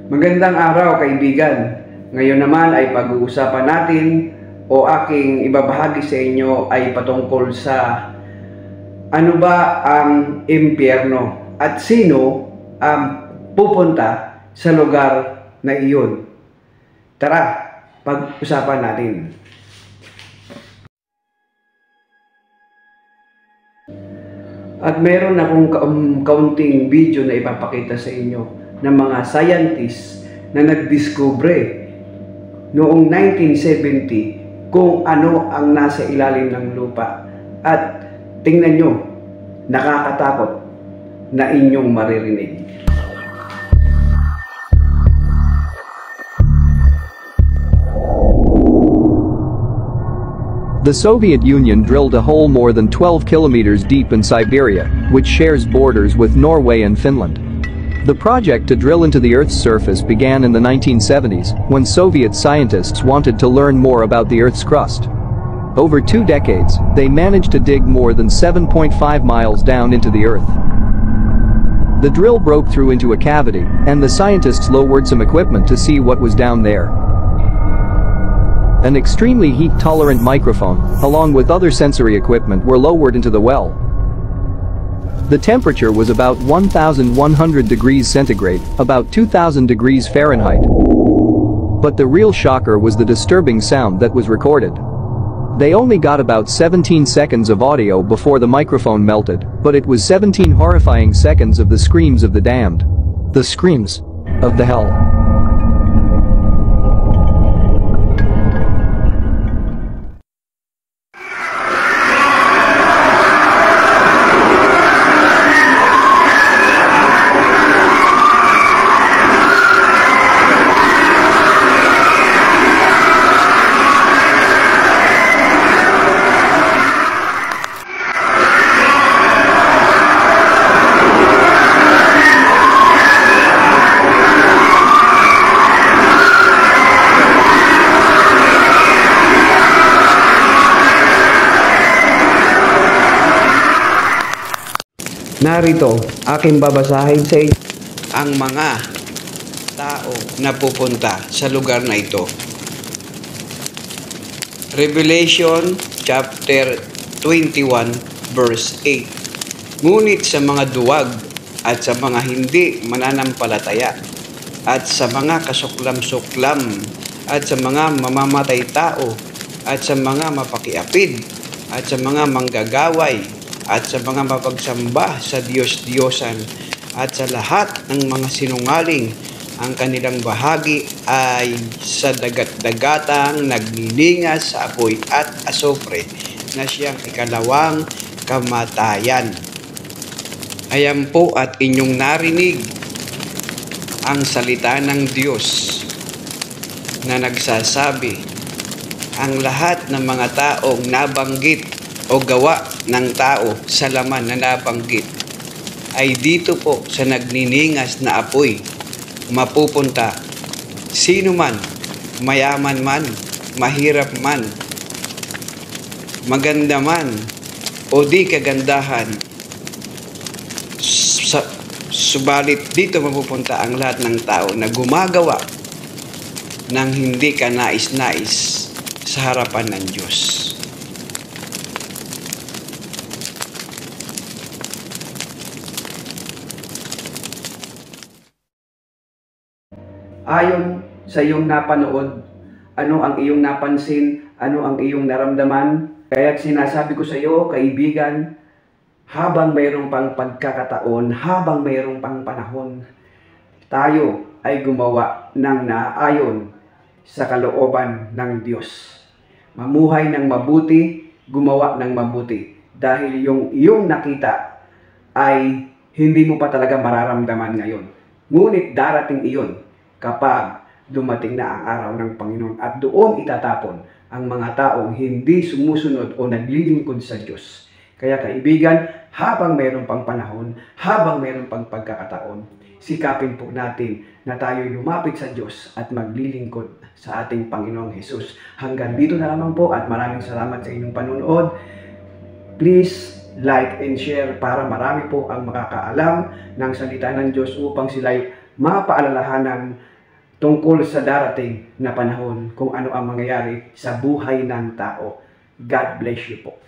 Magandang araw kaibigan. Ngayon naman ay pag-uusapan natin o aking ibabahagi sa inyo ay patungkol sa ano ba ang impyerno at sino ang pupunta sa lugar na iyon. Tara, pag-usapan natin. At meron akong kaunting video na ipapakita sa inyo ng mga scientists na nagdiskubre noong 1970 kung ano ang nasa ilalim ng lupa. At tingnan nyo, nakakatakot na inyong maririnig. The Soviet Union drilled a hole more than 12 kilometers deep in Siberia, which shares borders with Norway and Finland. The project to drill into the Earth's surface began in the 1970s, when Soviet scientists wanted to learn more about the Earth's crust. Over 2 decades, they managed to dig more than 7.5 miles down into the Earth. The drill broke through into a cavity, and the scientists lowered some equipment to see what was down there. An extremely heat-tolerant microphone, along with other sensory equipment, were lowered into the well. The temperature was about 1,100 degrees centigrade, about 2,000 degrees Fahrenheit. But the real shocker was the disturbing sound that was recorded. They only got about 17 seconds of audio before the microphone melted, but it was 17 horrifying seconds of the screams of the damned. The screams of the hell. Narito, aking babasahin sa inyo ang mga tao na pupunta sa lugar na ito. Revelation chapter 21 verse 8. Ngunit sa mga duwag at sa mga hindi mananampalataya at sa mga kasuklam-suklam at sa mga mamamatay tao at sa mga mapakiapid at sa mga manggagaway at sa mga mapagsamba sa Diyos-Diyosan at sa lahat ng mga sinungaling, ang kanilang bahagi ay sa dagat-dagatang nagniningas sa apoy at asopre na siyang ikalawang kamatayan. Ayan po at inyong narinig ang salita ng Diyos na nagsasabi, ang lahat ng mga taong nabanggit o gawa ng tao sa laman na nabanggit ay dito po sa nagniningas na apoy mapupunta. Sino man, mayaman man, mahirap man, maganda man o di kagandahan, subalit dito mapupunta ang lahat ng tao na gumagawa ng hindi ka nais-nais sa harapan ng Diyos. Ayon sa iyong napanood, ano ang iyong napansin, ano ang iyong naramdaman, kaya't sinasabi ko sa iyo, kaibigan, habang mayroong pang pagkakataon, habang mayroong pang panahon, tayo ay gumawa ng naayon sa kalooban ng Diyos. Mamuhay ng mabuti, gumawa ng mabuti. Dahil yung iyong nakita ay hindi mo pa talaga mararamdaman ngayon. Ngunit darating iyon kapag dumating na ang araw ng Panginoon at doon itatapon ang mga taong hindi sumusunod o naglilingkod sa Diyos. Kaya kaibigan, habang mayroon pang panahon, habang mayroon pang pagkakataon, sikapin po natin na tayo lumapit sa Diyos at maglilingkod sa ating Panginoong Hesus. Hanggang dito na lamang po at maraming salamat sa inyong panunood. Please like and share para marami po ang makakaalam ng salita ng Diyos upang sila'y mapaalalahanan tungkol sa darating na panahon kung ano ang mangyayari sa buhay ng tao. God bless you po.